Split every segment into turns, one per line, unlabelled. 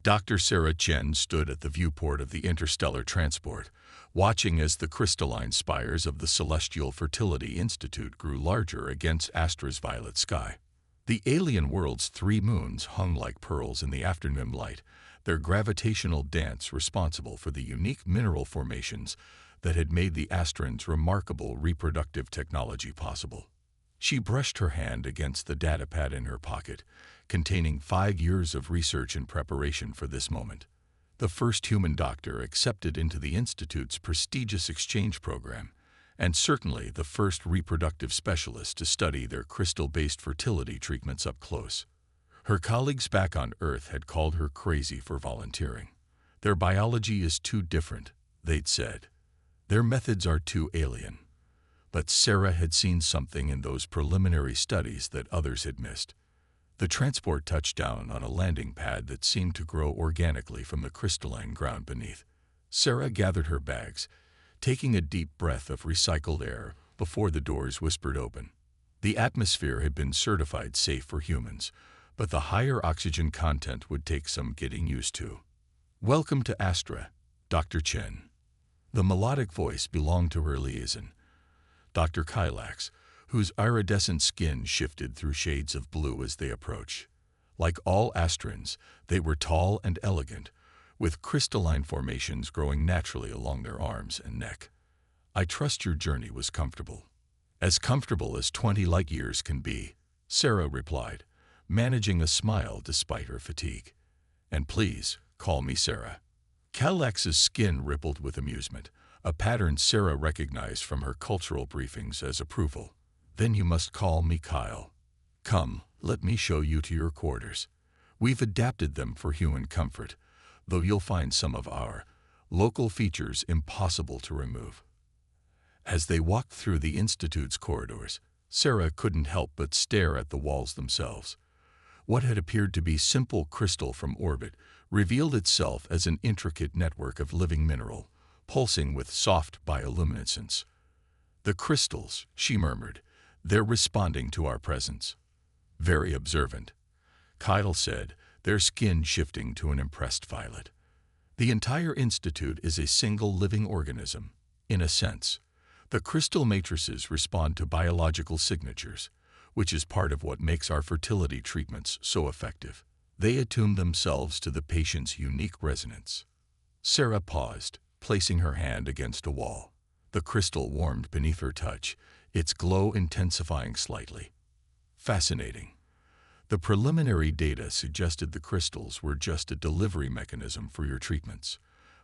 Dr. Sarah Chen stood at the viewport of the interstellar transport, watching as the crystalline spires of the Celestial Fertility Institute grew larger against Astra's violet sky. The alien world's 3 moons hung like pearls in the afternoon light, their gravitational dance responsible for the unique mineral formations that had made the Astrans' remarkable reproductive technology possible. She brushed her hand against the datapad in her pocket, containing 5 years of research and preparation for this moment. The first human doctor accepted into the Institute's prestigious exchange program, and certainly the first reproductive specialist to study their crystal-based fertility treatments up close. Her colleagues back on Earth had called her crazy for volunteering. Their biology is too different, they'd said. Their methods are too alien. But Sarah had seen something in those preliminary studies that others had missed. The transport touched down on a landing pad that seemed to grow organically from the crystalline ground beneath. Sarah gathered her bags, taking a deep breath of recycled air before the doors whispered open. The atmosphere had been certified safe for humans, but the higher oxygen content would take some getting used to. "Welcome to Astra, Dr. Chen." The melodic voice belonged to her liaison, Dr. Kylax, whose iridescent skin shifted through shades of blue as they approached. Like all Astrans, they were tall and elegant, with crystalline formations growing naturally along their arms and neck. "I trust your journey was comfortable." "As comfortable as 20 light years can be," Sarah replied, managing a smile despite her fatigue. "And please, call me Sarah." Kylax's skin rippled with amusement, a pattern Sarah recognized from her cultural briefings as approval. "Then you must call me Kyle. Come, let me show you to your quarters. We've adapted them for human comfort, though you'll find some of our local features impossible to remove." As they walked through the Institute's corridors, Sarah couldn't help but stare at the walls themselves. What had appeared to be simple crystal from orbit revealed itself as an intricate network of living mineral, pulsing with soft bioluminescence. "The crystals," she murmured, "they're responding to our presence." "Very observant," Kyle said, their skin shifting to an impressed violet. "The entire Institute is a single living organism, in a sense. The crystal matrices respond to biological signatures, which is part of what makes our fertility treatments so effective. They attune themselves to the patient's unique resonance." Sarah paused, placing her hand against a wall. The crystal warmed beneath her touch, its glow intensifying slightly. "Fascinating." The preliminary data suggested the crystals were just a delivery mechanism for your treatments.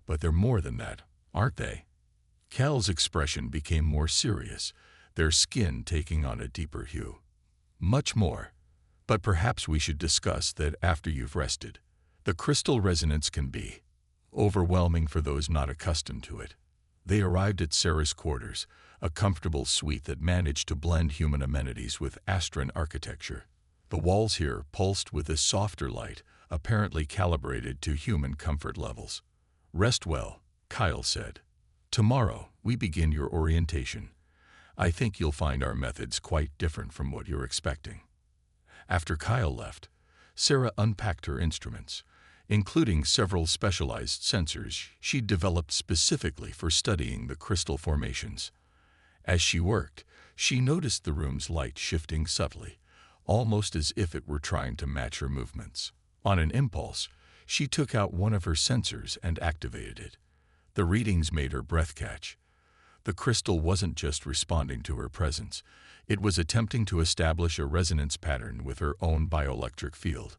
But they're more than that, aren't they? Cal's expression became more serious, their skin taking on a deeper hue. "Much more. But perhaps we should discuss that after you've rested. The crystal resonance can be overwhelming for those not accustomed to it." They arrived at Sarah's quarters, a comfortable suite that managed to blend human amenities with Astran architecture. The walls here pulsed with a softer light, apparently calibrated to human comfort levels. "Rest well," Kyle said. "Tomorrow, we begin your orientation. I think you'll find our methods quite different from what you're expecting." After Kyle left, Sarah unpacked her instruments, including several specialized sensors she'd developed specifically for studying the crystal formations. As she worked, she noticed the room's light shifting subtly, almost as if it were trying to match her movements. On an impulse, she took out one of her sensors and activated it. The readings made her breath catch. The crystal wasn't just responding to her presence, it was attempting to establish a resonance pattern with her own bioelectric field.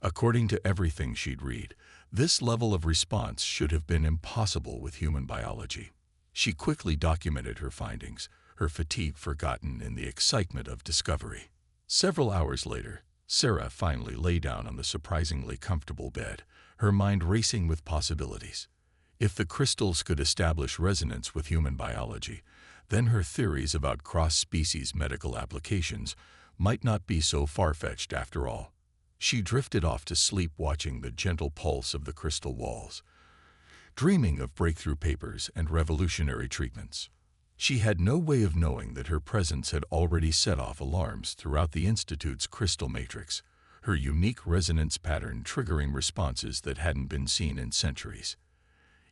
According to everything she'd read, this level of response should have been impossible with human biology. She quickly documented her findings, her fatigue forgotten in the excitement of discovery. Several hours later, Sarah finally lay down on the surprisingly comfortable bed, her mind racing with possibilities. If the crystals could establish resonance with human biology, then her theories about cross-species medical applications might not be so far-fetched after all. She drifted off to sleep watching the gentle pulse of the crystal walls, dreaming of breakthrough papers and revolutionary treatments. She had no way of knowing that her presence had already set off alarms throughout the Institute's crystal matrix. her unique resonance pattern triggering responses that hadn't been seen in centuries.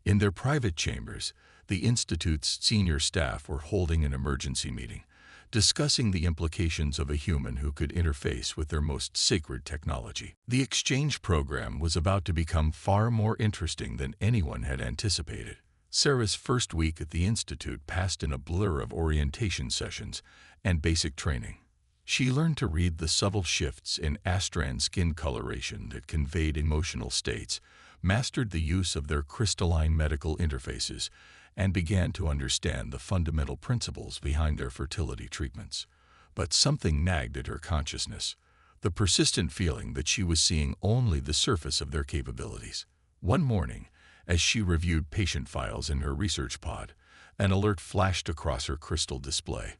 In their private chambers, the Institute's senior staff were holding an emergency meeting, discussing the implications of a human who could interface with their most sacred technology. The exchange program was about to become far more interesting than anyone had anticipated. Sarah's first week at the Institute passed in a blur of orientation sessions and basic training. She learned to read the subtle shifts in astran skin coloration that conveyed emotional states, mastered the use of their crystalline medical interfaces, and began to understand the fundamental principles behind their fertility treatments. But something nagged at her consciousness, the persistent feeling that she was seeing only the surface of their capabilities. One morning, as she reviewed patient files in her research pod, an alert flashed across her crystal display.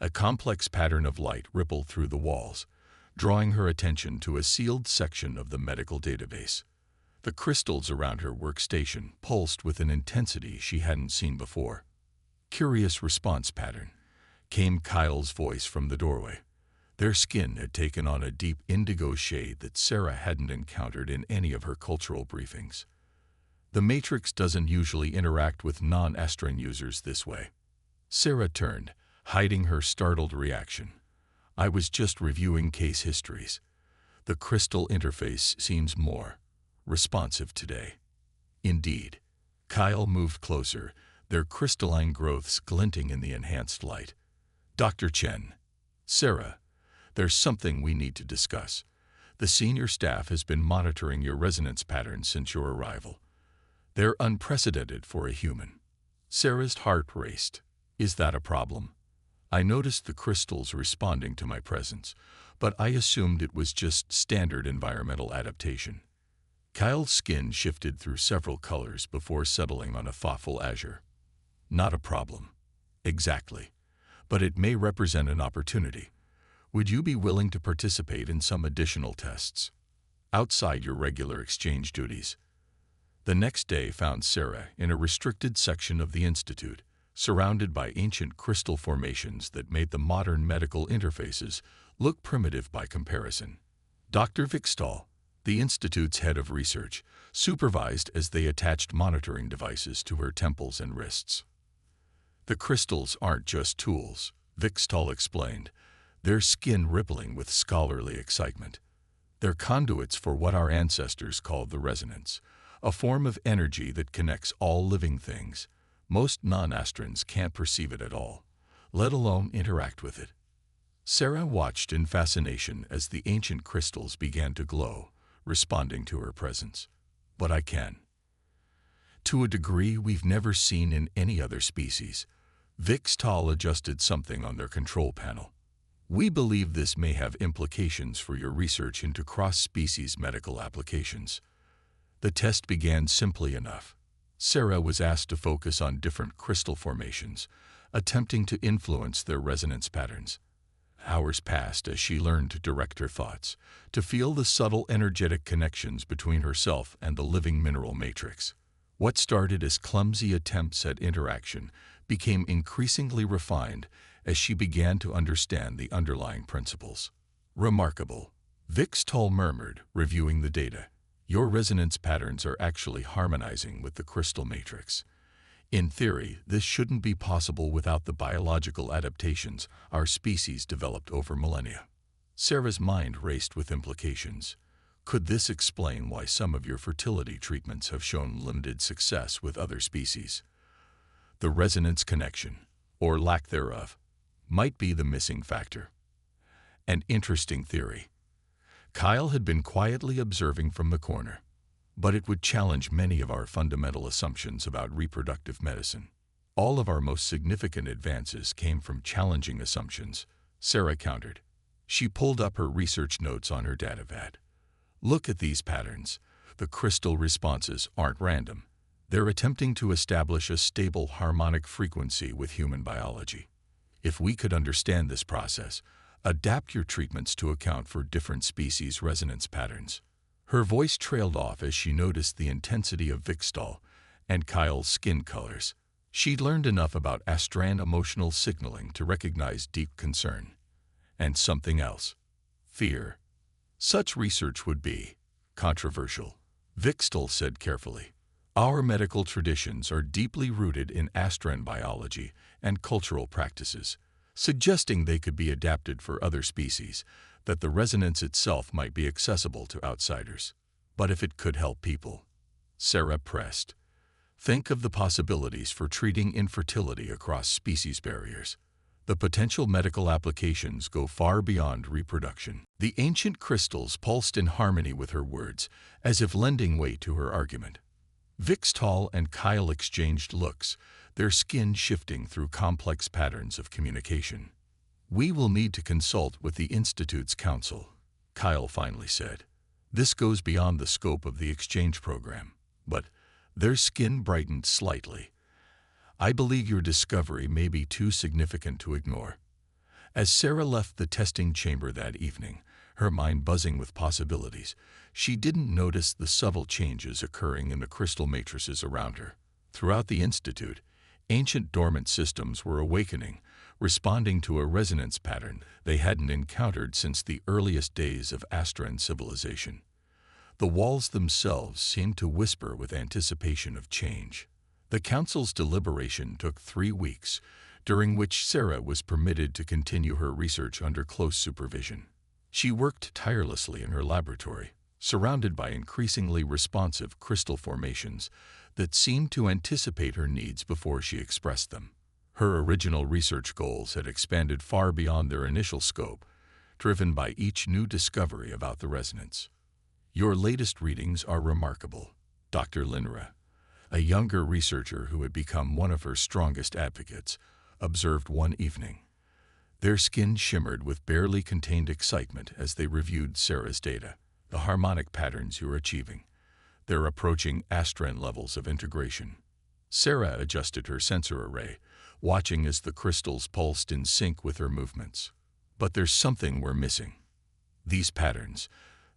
A complex pattern of light rippled through the walls, drawing her attention to a sealed section of the medical database. The crystals around her workstation pulsed with an intensity she hadn't seen before. "Curious response pattern," came Kyle's voice from the doorway. Their skin had taken on a deep indigo shade that Sarah hadn't encountered in any of her cultural briefings. The matrix doesn't usually interact with non-astran users this way. Sarah turned, hiding her startled reaction. "I was just reviewing case histories. The crystal interface seems more responsive today." Indeed. Kyle moved closer, their crystalline growths glinting in the enhanced light. "Dr. Chen." "Sarah, there's something we need to discuss. The senior staff has been monitoring your resonance patterns since your arrival. They're unprecedented for a human." Sarah's heart raced. "Is that a problem? I noticed the crystals responding to my presence, but I assumed it was just standard environmental adaptation." Kyle's skin shifted through several colors before settling on a thoughtful azure. "Not a problem. Exactly. But it may represent an opportunity. Would you be willing to participate in some additional tests outside your regular exchange duties?" The next day found Sarah in a restricted section of the Institute, surrounded by ancient crystal formations that made the modern medical interfaces look primitive by comparison. Dr. Vikstall, the Institute's head of research, supervised as they attached monitoring devices to her temples and wrists. "The crystals aren't just tools," Vikstall explained, their skin rippling with scholarly excitement. "They're conduits for what our ancestors called the resonance, a form of energy that connects all living things. Most non-astrans can't perceive it at all, let alone interact with it." Sarah watched in fascination as the ancient crystals began to glow, responding to her presence. "But I can. To a degree we've never seen in any other species." Vikstall adjusted something on their control panel. "We believe this may have implications for your research into cross-species medical applications." The test began simply enough. Sarah was asked to focus on different crystal formations, attempting to influence their resonance patterns. Hours passed as she learned to direct her thoughts, to feel the subtle energetic connections between herself and the living mineral matrix. What started as clumsy attempts at interaction became increasingly refined as she began to understand the underlying principles. "Remarkable," Vikstall murmured, reviewing the data. "Your resonance patterns are actually harmonizing with the crystal matrix. In theory, this shouldn't be possible without the biological adaptations our species developed over millennia." Sarah's mind raced with implications. Could this explain why some of your fertility treatments have shown limited success with other species? The resonance connection, or lack thereof, might be the missing factor. An interesting theory. Kyle had been quietly observing from the corner, but it would challenge many of our fundamental assumptions about reproductive medicine. All of our most significant advances came from challenging assumptions, Sarah countered. She pulled up her research notes on her datapad. "Look at these patterns. The crystal responses aren't random. They're attempting to establish a stable harmonic frequency with human biology. If we could understand this process, adapt your treatments to account for different species' resonance patterns." Her voice trailed off as she noticed the intensity of Vikstall and Kyle's skin colors. She'd learned enough about astran emotional signaling to recognize deep concern. And something else. Fear. Such research would be controversial, Vixtel said carefully. Our medical traditions are deeply rooted in astrobiology and cultural practices, suggesting they could be adapted for other species, that the resonance itself might be accessible to outsiders. But if it could help people, Sarah pressed. Think of the possibilities for treating infertility across species barriers. The potential medical applications go far beyond reproduction. The ancient crystals pulsed in harmony with her words, as if lending weight to her argument. Vixtal and Kyle exchanged looks, their skin shifting through complex patterns of communication. We will need to consult with the Institute's council, Kyle finally said. This goes beyond the scope of the exchange program, but their skin brightened slightly. I believe your discovery may be too significant to ignore. As Sarah left the testing chamber that evening, her mind buzzing with possibilities, she didn't notice the subtle changes occurring in the crystal matrices around her. Throughout the Institute, ancient dormant systems were awakening, responding to a resonance pattern they hadn't encountered since the earliest days of Astran civilization. The walls themselves seemed to whisper with anticipation of change. The council's deliberation took 3 weeks, during which Sarah was permitted to continue her research under close supervision. She worked tirelessly in her laboratory, surrounded by increasingly responsive crystal formations that seemed to anticipate her needs before she expressed them. Her original research goals had expanded far beyond their initial scope, driven by each new discovery about the resonance. Your latest readings are remarkable, Dr. Linra, a younger researcher who had become one of her strongest advocates, observed one evening. Their skin shimmered with barely contained excitement as they reviewed Sarah's data. The harmonic patterns you're achieving. They're approaching Astran levels of integration. Sarah adjusted her sensor array, watching as the crystals pulsed in sync with her movements. But there's something we're missing. These patterns,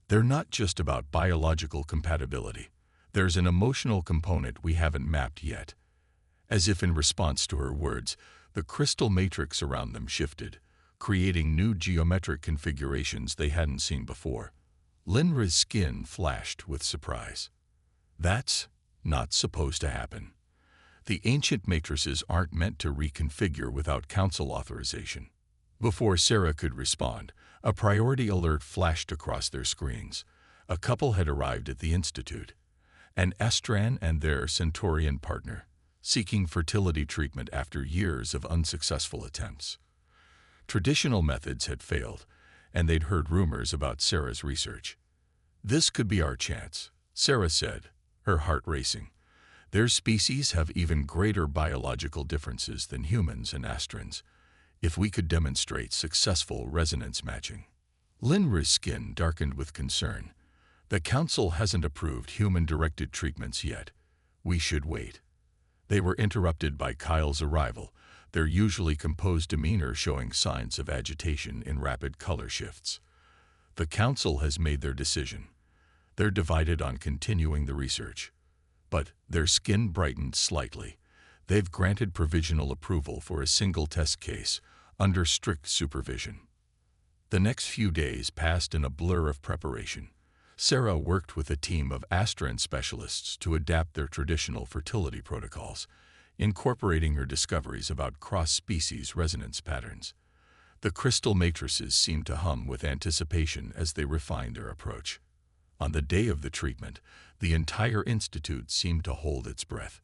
they're not just about biological compatibility. There's an emotional component we haven't mapped yet. As if in response to her words, the crystal matrix around them shifted, creating new geometric configurations they hadn't seen before. Linra's skin flashed with surprise. That's not supposed to happen. The ancient matrices aren't meant to reconfigure without council authorization. Before Sarah could respond, a priority alert flashed across their screens. A couple had arrived at the Institute, an Astran and their Centaurian partner, seeking fertility treatment after years of unsuccessful attempts. Traditional methods had failed, and they'd heard rumors about Sarah's research. This could be our chance, Sarah said, her heart racing. Their species have even greater biological differences than humans and Astrans. If we could demonstrate successful resonance matching. Linra's skin darkened with concern. The council hasn't approved human-directed treatments yet. We should wait. They were interrupted by Kyle's arrival, their usually composed demeanor showing signs of agitation in rapid color shifts. The council has made their decision. They're divided on continuing the research. But their skin brightened slightly. They've granted provisional approval for a single test case, under strict supervision. The next few days passed in a blur of preparation. Sarah worked with a team of Astran specialists to adapt their traditional fertility protocols, incorporating her discoveries about cross-species resonance patterns. The crystal matrices seemed to hum with anticipation as they refined their approach. On the day of the treatment, the entire institute seemed to hold its breath.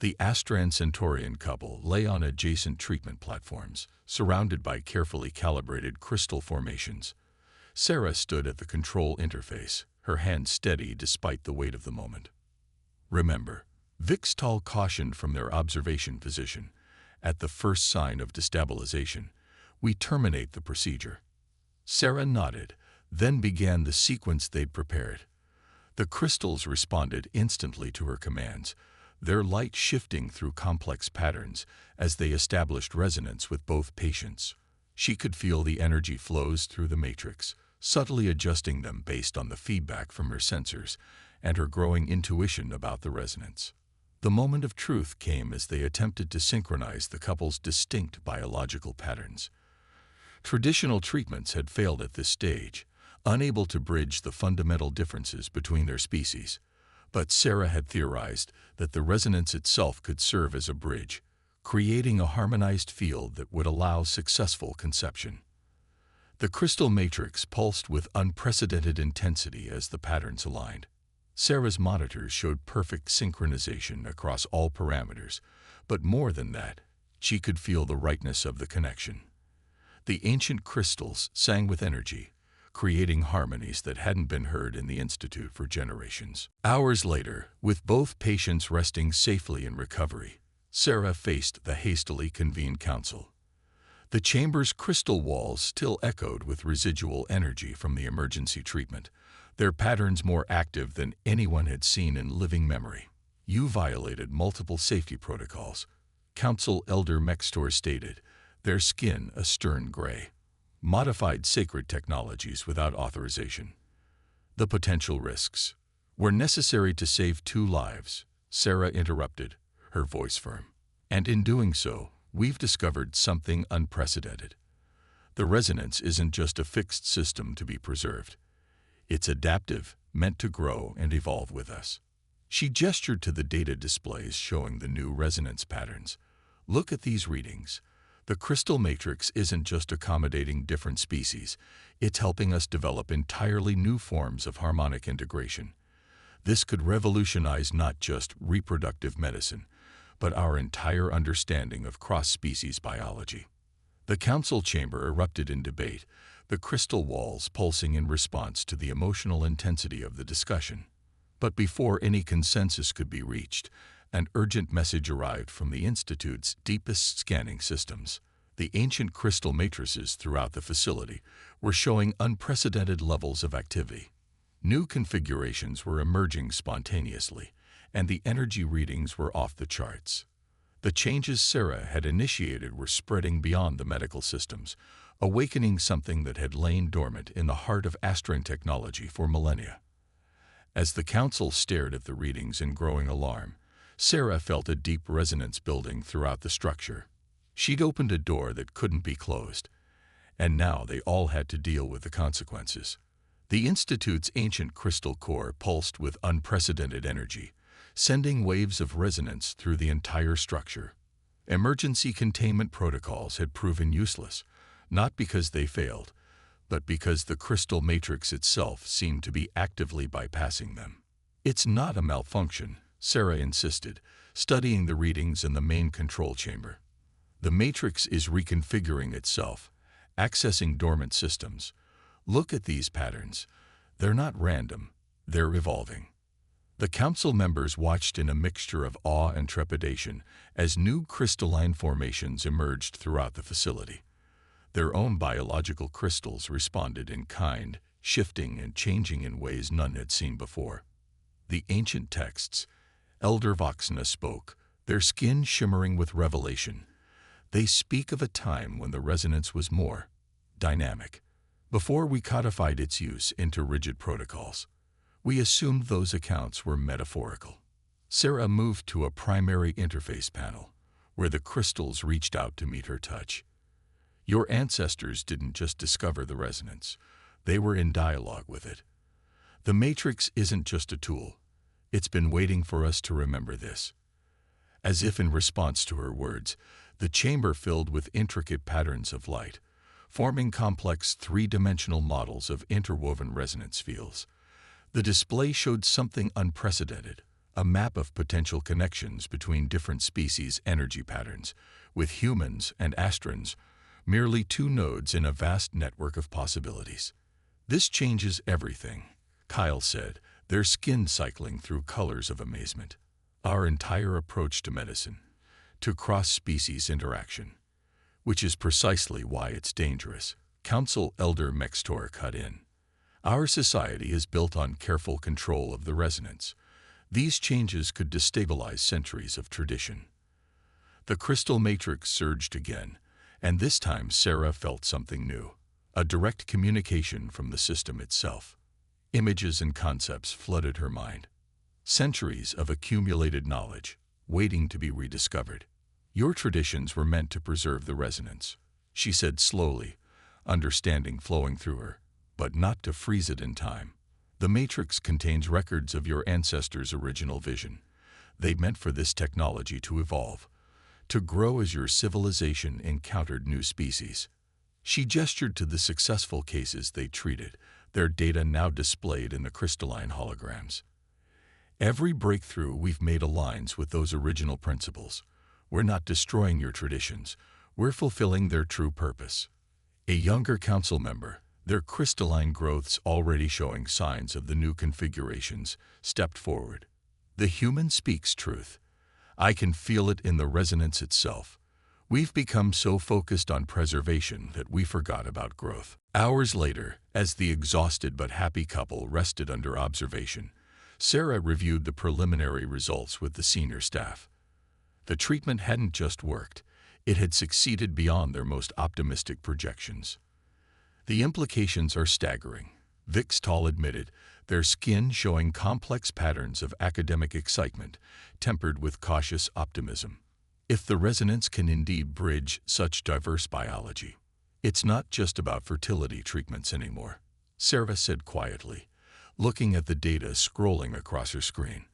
The Astran Centaurian couple lay on adjacent treatment platforms, surrounded by carefully calibrated crystal formations. Sarah stood at the control interface, her hand steady despite the weight of the moment. Remember, Vixtal cautioned from their observation position. At the first sign of destabilization, we terminate the procedure. Sarah nodded, then began the sequence they'd prepared. The crystals responded instantly to her commands, their light shifting through complex patterns as they established resonance with both patients. She could feel the energy flows through the matrix, subtly adjusting them based on the feedback from her sensors and her growing intuition about the resonance. The moment of truth came as they attempted to synchronize the couple's distinct biological patterns. Traditional treatments had failed at this stage, unable to bridge the fundamental differences between their species. But Sarah had theorized that the resonance itself could serve as a bridge, creating a harmonized field that would allow successful conception. The crystal matrix pulsed with unprecedented intensity as the patterns aligned. Sarah's monitors showed perfect synchronization across all parameters, but more than that, she could feel the rightness of the connection. The ancient crystals sang with energy, creating harmonies that hadn't been heard in the Institute for generations. Hours later, with both patients resting safely in recovery, Sarah faced the hastily convened council. The chamber's crystal walls still echoed with residual energy from the emergency treatment, their patterns more active than anyone had seen in living memory. "You violated multiple safety protocols," Council Elder Mextor stated, their skin a stern gray. "Modified sacred technologies without authorization. The potential risks were necessary to save 2 lives," Sarah interrupted, her voice firm. "And in doing so, we've discovered something unprecedented. The resonance isn't just a fixed system to be preserved. It's adaptive, meant to grow and evolve with us." She gestured to the data displays showing the new resonance patterns. "Look at these readings. The crystal matrix isn't just accommodating different species, it's helping us develop entirely new forms of harmonic integration. This could revolutionize not just reproductive medicine, but our entire understanding of cross-species biology." The council chamber erupted in debate, the crystal walls pulsing in response to the emotional intensity of the discussion. But before any consensus could be reached, an urgent message arrived from the Institute's deepest scanning systems. The ancient crystal matrices throughout the facility were showing unprecedented levels of activity. New configurations were emerging spontaneously, and the energy readings were off the charts. The changes Sarah had initiated were spreading beyond the medical systems, awakening something that had lain dormant in the heart of Astran technology for millennia. As the council stared at the readings in growing alarm, Sarah felt a deep resonance building throughout the structure. She'd opened a door that couldn't be closed, and now they all had to deal with the consequences. The Institute's ancient crystal core pulsed with unprecedented energy, sending waves of resonance through the entire structure. Emergency containment protocols had proven useless, not because they failed, but because the crystal matrix itself seemed to be actively bypassing them. "It's not a malfunction," Sarah insisted, studying the readings in the main control chamber. "The matrix is reconfiguring itself, accessing dormant systems. Look at these patterns. They're not random, they're evolving." The council members watched in a mixture of awe and trepidation as new crystalline formations emerged throughout the facility. Their own biological crystals responded in kind, shifting and changing in ways none had seen before. The ancient texts, Elder Voxna spoke, their skin shimmering with revelation. They speak of a time when the resonance was more dynamic. Before we codified its use into rigid protocols, we assumed those accounts were metaphorical. Sarah moved to a primary interface panel, where the crystals reached out to meet her touch. "Your ancestors didn't just discover the resonance, they were in dialogue with it. The matrix isn't just a tool, it's been waiting for us to remember this." As if in response to her words, the chamber filled with intricate patterns of light, forming complex 3-dimensional models of interwoven resonance fields. The display showed something unprecedented, a map of potential connections between different species' energy patterns, with humans and Astrans merely 2 nodes in a vast network of possibilities. "This changes everything," Kyle said, their skin cycling through colors of amazement. "Our entire approach to medicine, to cross-species interaction, which is precisely why it's dangerous," Council Elder Mextor cut in. "Our society is built on careful control of the resonance. These changes could destabilize centuries of tradition." The crystal matrix surged again, and this time Sarah felt something new, a direct communication from the system itself. Images and concepts flooded her mind. Centuries of accumulated knowledge, waiting to be rediscovered. "Your traditions were meant to preserve the resonance," she said slowly, understanding flowing through her. but not to freeze it in time. The matrix contains records of your ancestors' original vision. They meant for this technology to evolve, to grow as your civilization encountered new species. She gestured to the successful cases they treated, their data now displayed in the crystalline holograms. Every breakthrough we've made aligns with those original principles. We're not destroying your traditions. We're fulfilling their true purpose. A younger council member, their crystalline growths already showing signs of the new configurations, stepped forward. The human speaks truth. I can feel it in the resonance itself. We've become so focused on preservation that we forgot about growth. Hours later, as the exhausted but happy couple rested under observation, Sarah reviewed the preliminary results with the senior staff. The treatment hadn't just worked, it had succeeded beyond their most optimistic projections. The implications are staggering, Vixtal admitted, their skin showing complex patterns of academic excitement, tempered with cautious optimism. If the resonance can indeed bridge such diverse biology, it's not just about fertility treatments anymore, Sarah said quietly, looking at the data scrolling across her screen.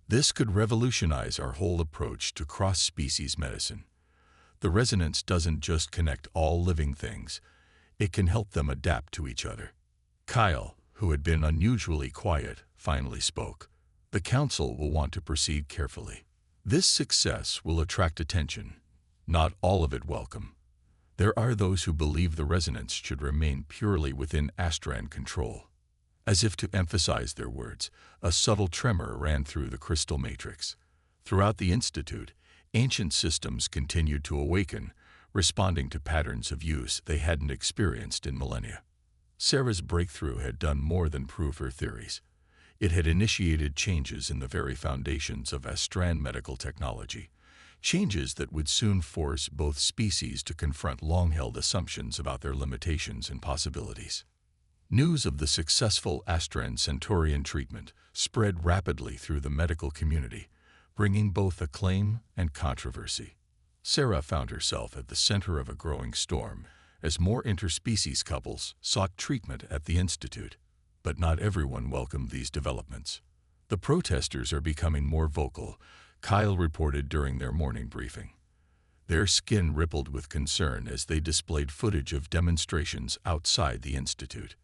This could revolutionize our whole approach to cross-species medicine. The resonance doesn't just connect all living things, it can help them adapt to each other. Kyle, who had been unusually quiet, finally spoke. The council will want to proceed carefully. This success will attract attention, not all of it welcome. There are those who believe the resonance should remain purely within Astran control. As if to emphasize their words, a subtle tremor ran through the crystal matrix. Throughout the Institute, ancient systems continued to awaken, responding to patterns of use they hadn't experienced in millennia. Sarah's breakthrough had done more than prove her theories. It had initiated changes in the very foundations of Astran medical technology, changes that would soon force both species to confront long-held assumptions about their limitations and possibilities. News of the successful Astran Centaurian treatment spread rapidly through the medical community, bringing both acclaim and controversy. Sarah found herself at the center of a growing storm as more interspecies couples sought treatment at the Institute. But not everyone welcomed these developments. The protesters are becoming more vocal, Kyle reported during their morning briefing. Their skin rippled with concern as they displayed footage of demonstrations outside the Institute.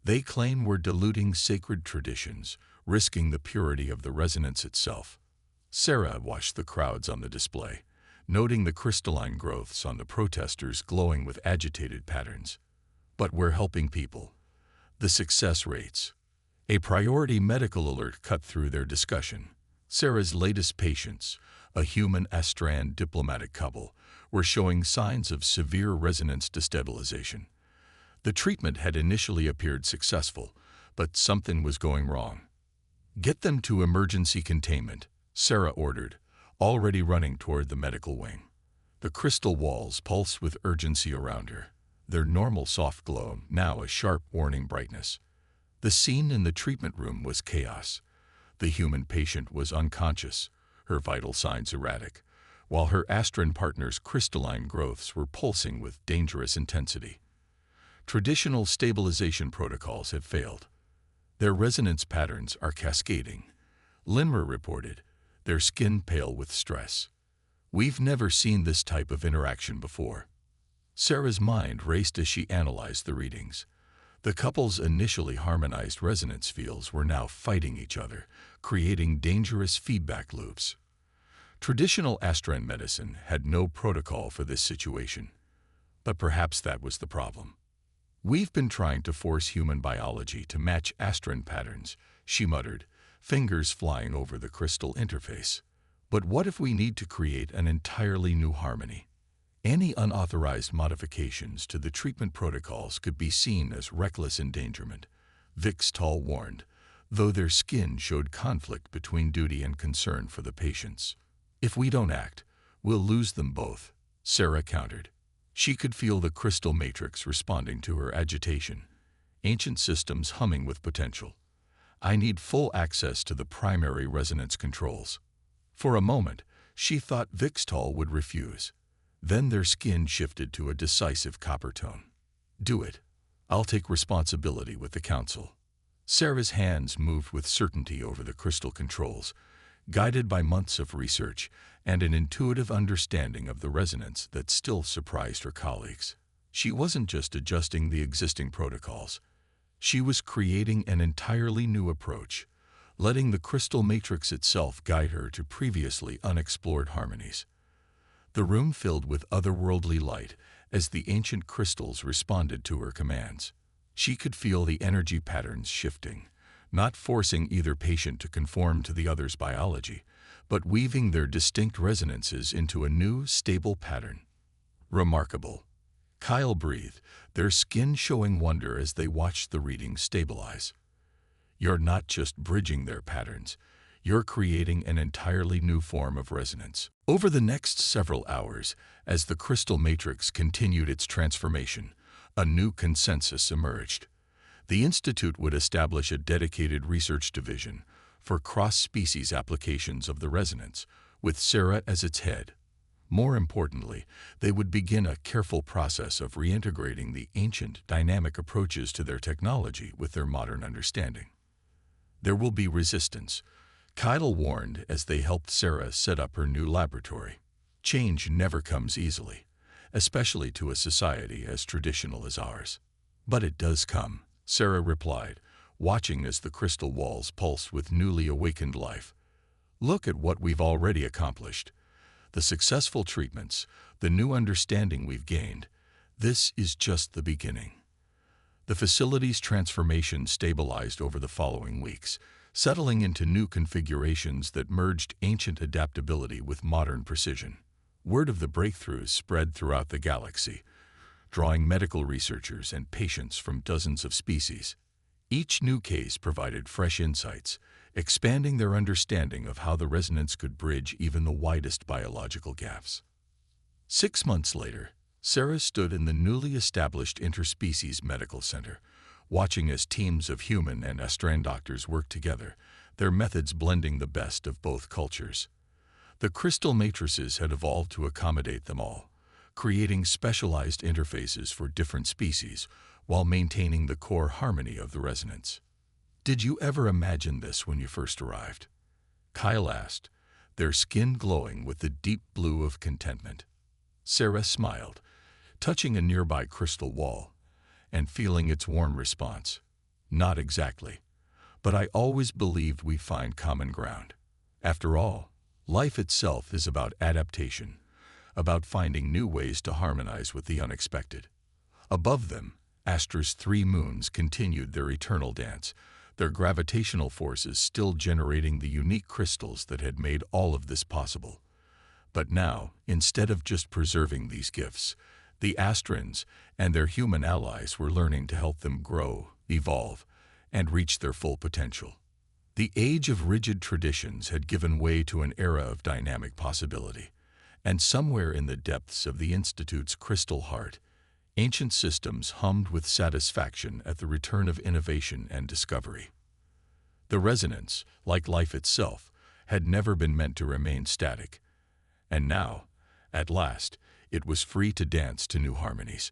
They claim we're diluting sacred traditions, risking the purity of the resonance itself. Sarah watched the crowds on the display, noting the crystalline growths on the protesters glowing with agitated patterns. But we're helping people. The success rates. A priority medical alert cut through their discussion. Sarah's latest patients, a human Astran diplomatic couple, were showing signs of severe resonance destabilization. The treatment had initially appeared successful, but something was going wrong. Get them to emergency containment, Sarah ordered, already running toward the medical wing. The crystal walls pulsed with urgency around her, their normal soft glow now a sharp warning brightness. The scene in the treatment room was chaos. The human patient was unconscious, her vital signs erratic, while her Astran partner's crystalline growths were pulsing with dangerous intensity. Traditional stabilization protocols had failed. Their resonance patterns are cascading, Linmer reported, their skin pale with stress. We've never seen this type of interaction before. Sarah's mind raced as she analyzed the readings. The couple's initially harmonized resonance fields were now fighting each other, creating dangerous feedback loops. Traditional Astran medicine had no protocol for this situation. But perhaps that was the problem. We've been trying to force human biology to match Astran patterns, she muttered, fingers flying over the crystal interface. But what if we need to create an entirely new harmony? Any unauthorized modifications to the treatment protocols could be seen as reckless endangerment, Vixtal warned, though their skin showed conflict between duty and concern for the patients. If we don't act, we'll lose them both, Sarah countered. She could feel the crystal matrix responding to her agitation, ancient systems humming with potential. I need full access to the primary resonance controls. For a moment, she thought Vixtal would refuse. Then their skin shifted to a decisive copper tone. Do it. I'll take responsibility with the council. Sarah's hands moved with certainty over the crystal controls, guided by months of research and an intuitive understanding of the resonance that still surprised her colleagues. She wasn't just adjusting the existing protocols. She was creating an entirely new approach, letting the crystal matrix itself guide her to previously unexplored harmonies. The room filled with otherworldly light as the ancient crystals responded to her commands. She could feel the energy patterns shifting, not forcing either patient to conform to the other's biology, but weaving their distinct resonances into a new, stable pattern. Remarkable. Kyle breathed, their skin showing wonder as they watched the readings stabilize. You're not just bridging their patterns, you're creating an entirely new form of resonance. Over the next several hours, as the crystal matrix continued its transformation, a new consensus emerged. The Institute would establish a dedicated research division for cross-species applications of the resonance, with Sarah as its head. More importantly, they would begin a careful process of reintegrating the ancient, dynamic approaches to their technology with their modern understanding. There will be resistance, Kyle warned as they helped Sarah set up her new laboratory. Change never comes easily, especially to a society as traditional as ours. But it does come, Sarah replied, watching as the crystal walls pulsed with newly awakened life. Look at what we've already accomplished. The successful treatments, the new understanding we've gained. This is just the beginning. The facility's transformation stabilized over the following weeks, settling into new configurations that merged ancient adaptability with modern precision. Word of the breakthroughs spread throughout the galaxy, drawing medical researchers and patients from dozens of species. Each new case provided fresh insights, expanding their understanding of how the resonance could bridge even the widest biological gaps. 6 months later, Sarah stood in the newly established Interspecies Medical Center, watching as teams of human and Astran doctors worked together, their methods blending the best of both cultures. The crystal matrices had evolved to accommodate them all, creating specialized interfaces for different species while maintaining the core harmony of the resonance. Did you ever imagine this when you first arrived? Kyle asked, their skin glowing with the deep blue of contentment. Sarah smiled, touching a nearby crystal wall and feeling its warm response. Not exactly, but I always believed we'd find common ground. After all, life itself is about adaptation, about finding new ways to harmonize with the unexpected. Above them, Astra's 3 moons continued their eternal dance, their gravitational forces still generating the unique crystals that had made all of this possible. But now, instead of just preserving these gifts, the Astrans and their human allies were learning to help them grow, evolve, and reach their full potential. The age of rigid traditions had given way to an era of dynamic possibility, and somewhere in the depths of the Institute's crystal heart, ancient systems hummed with satisfaction at the return of innovation and discovery. The resonance, like life itself, had never been meant to remain static, and now, at last, it was free to dance to new harmonies.